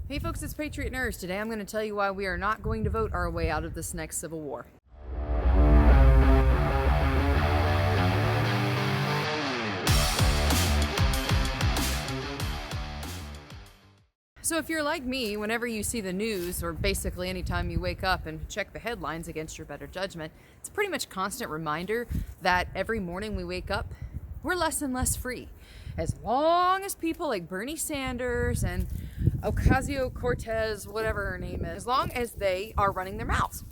Hey folks, it's Patriot Nerds. Today I'm going to tell you why we are not going to vote our way out of this next civil war. So if you're like me, whenever you see the news, or basically anytime you wake up and check the headlines against your better judgment, it's a pretty much constant reminder that every morning we wake up, we're less and less free. As long as people like Bernie Sanders and Ocasio-Cortez, whatever her name is, as long as they are running their mouths.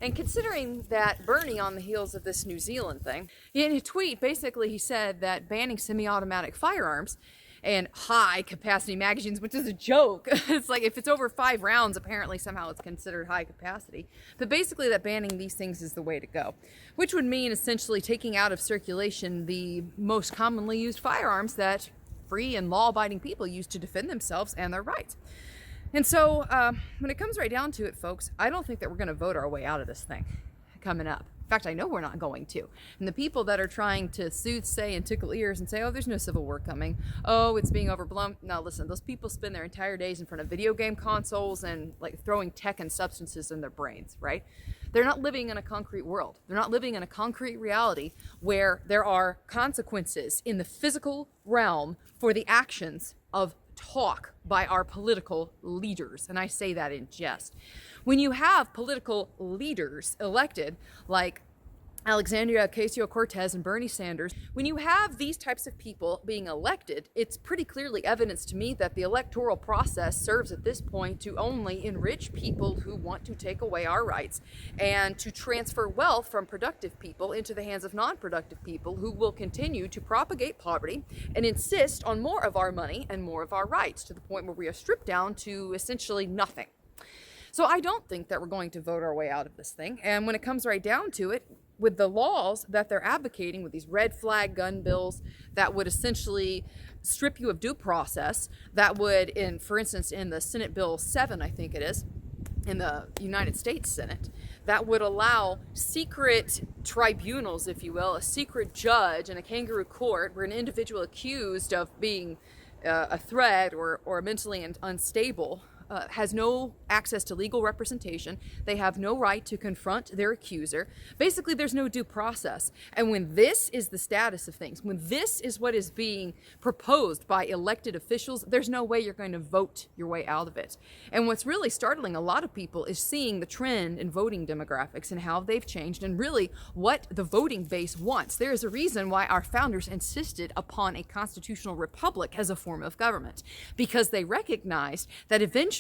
And considering that Bernie, on the heels of this New Zealand thing, in a tweet, basically he said that banning semi-automatic firearms and high-capacity magazines, which is a joke. It's like if it's over 5 rounds, apparently somehow it's considered high capacity. But basically that banning these things is the way to go, which would mean essentially taking out of circulation the most commonly used firearms that free and law-abiding people use to defend themselves and their rights. And so when it comes right down to it, folks, I don't think that we're going to vote our way out of this thing coming up. In fact, I know we're not going to. And the people that are trying to soothsay and tickle ears and say, oh, there's no civil war coming. Oh, it's being overblown. Now, listen, those people spend their entire days in front of video game consoles and like throwing tech and substances in their brains, right? They're not living in a concrete world. They're not living in a concrete reality where there are consequences in the physical realm for the actions of talk by our political leaders. And I say that in jest. When you have political leaders elected like Alexandria Ocasio-Cortez and Bernie Sanders, when you have these types of people being elected, it's pretty clearly evidence to me that the electoral process serves at this point to only enrich people who want to take away our rights and to transfer wealth from productive people into the hands of non-productive people who will continue to propagate poverty and insist on more of our money and more of our rights to the point where we are stripped down to essentially nothing. So I don't think that we're going to vote our way out of this thing. And when it comes right down to it, with the laws that they're advocating, with these red flag gun bills that would essentially strip you of due process, that would, for instance, in the Senate Bill 7, I think it is, in the United States Senate, that would allow secret tribunals, if you will, a secret judge in a kangaroo court where an individual accused of being a threat or mentally unstable has no access to legal representation. They have no right to confront their accuser. Basically, there's no due process. And when this is the status of things, when this is what is being proposed by elected officials, there's no way you're going to vote your way out of it. And what's really startling a lot of people is seeing the trend in voting demographics and how they've changed and really what the voting base wants. There is a reason why our founders insisted upon a constitutional republic as a form of government, because they recognized that eventually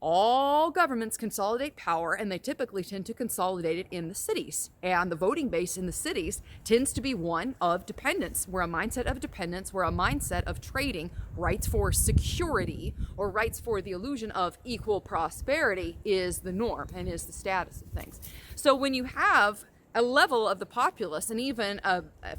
all governments consolidate power, and they typically tend to consolidate it in the cities. And the voting base in the cities tends to be one of dependence, where a mindset of dependence, where a mindset of trading rights for security or rights for the illusion of equal prosperity is the norm and is the status of things. So when you have a level of the populace, and even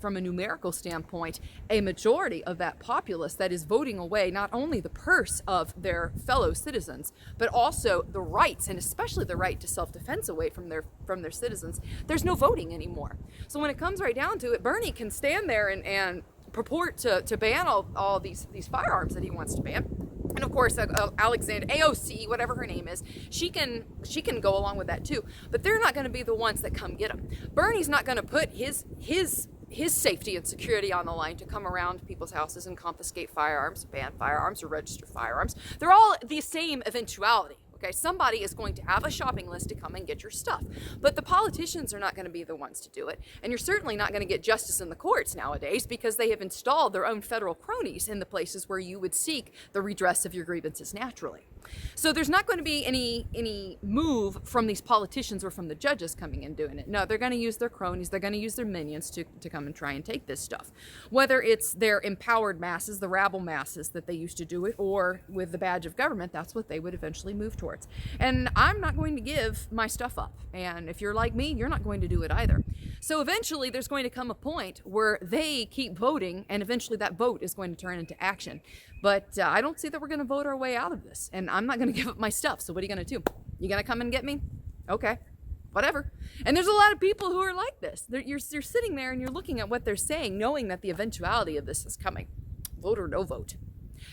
from a numerical standpoint, a majority of that populace that is voting away not only the purse of their fellow citizens, but also the rights, and especially the right to self-defense away from their citizens, there's no voting anymore. So when it comes right down to it, Bernie can stand there and purport to ban all these firearms that he wants to ban. And of course, Alexandria, AOC, whatever her name is, she can go along with that too. But they're not going to be the ones that come get him. Bernie's not going to put his safety and security on the line to come around people's houses and confiscate firearms, ban firearms, or register firearms. They're all the same eventuality. Okay, somebody is going to have a shopping list to come and get your stuff. But the politicians are not going to be the ones to do it. And you're certainly not going to get justice in the courts nowadays because they have installed their own federal cronies in the places where you would seek the redress of your grievances naturally. So there's not going to be any move from these politicians or from the judges coming and doing it. No, they're going to use their cronies, they're going to use their minions to come and try and take this stuff. Whether it's their empowered masses, the rabble masses that they used to do it, or with the badge of government, that's what they would eventually move towards. And I'm not going to give my stuff up. And if you're like me, you're not going to do it either. So eventually there's going to come a point where they keep voting, and eventually that vote is going to turn into action. But I don't see that we're going to vote our way out of this. And I'm not going to give up my stuff. So what are you going to do? You going to come and get me? Okay, whatever. And there's a lot of people who are like this. You're sitting there and you're looking at what they're saying, knowing that the eventuality of this is coming. Vote or no vote.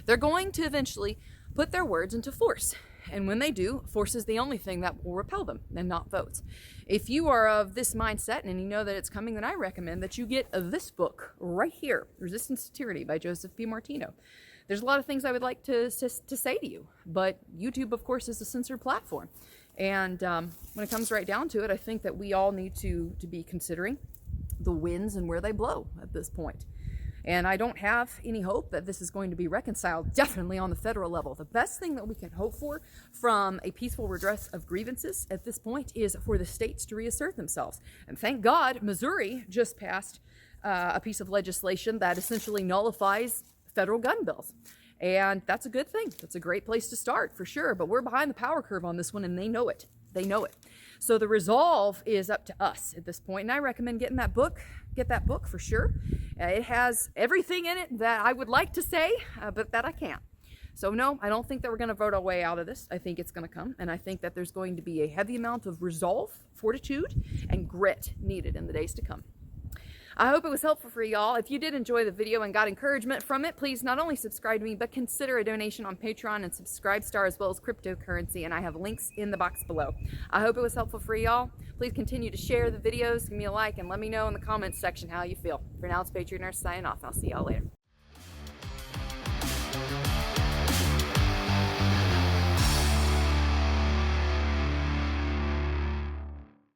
They're going to eventually put their words into force. And when they do, force is the only thing that will repel them and not votes. If you are of this mindset and you know that it's coming, then I recommend that you get this book right here, Resistance to Tyranny by Joseph P. Martino. There's a lot of things I would like to say to you, but YouTube, of course, is a censored platform. And when it comes right down to it, I think that we all need to be considering the winds and where they blow at this point. And I don't have any hope that this is going to be reconciled, definitely on the federal level. The best thing that we can hope for from a peaceful redress of grievances at this point is for the states to reassert themselves. And thank God Missouri just passed a piece of legislation that essentially nullifies federal gun bills. And that's a good thing. That's a great place to start for sure. But we're behind the power curve on this one, and they know it. They know it. So the resolve is up to us at this point. And I recommend getting that book. Get that book for sure. It has everything in it that I would like to say, but that I can't. So no, I don't think that we're going to vote our way out of this. I think it's going to come. And I think that there's going to be a heavy amount of resolve, fortitude, and grit needed in the days to come. I hope it was helpful for y'all. If you did enjoy the video and got encouragement from it, please not only subscribe to me, but consider a donation on Patreon and Subscribestar, as well as cryptocurrency, and I have links in the box below. I hope it was helpful for y'all. Please continue to share the videos, give me a like, and let me know in the comments section how you feel. For now, it's Patriot Nurse signing off. I'll see y'all later.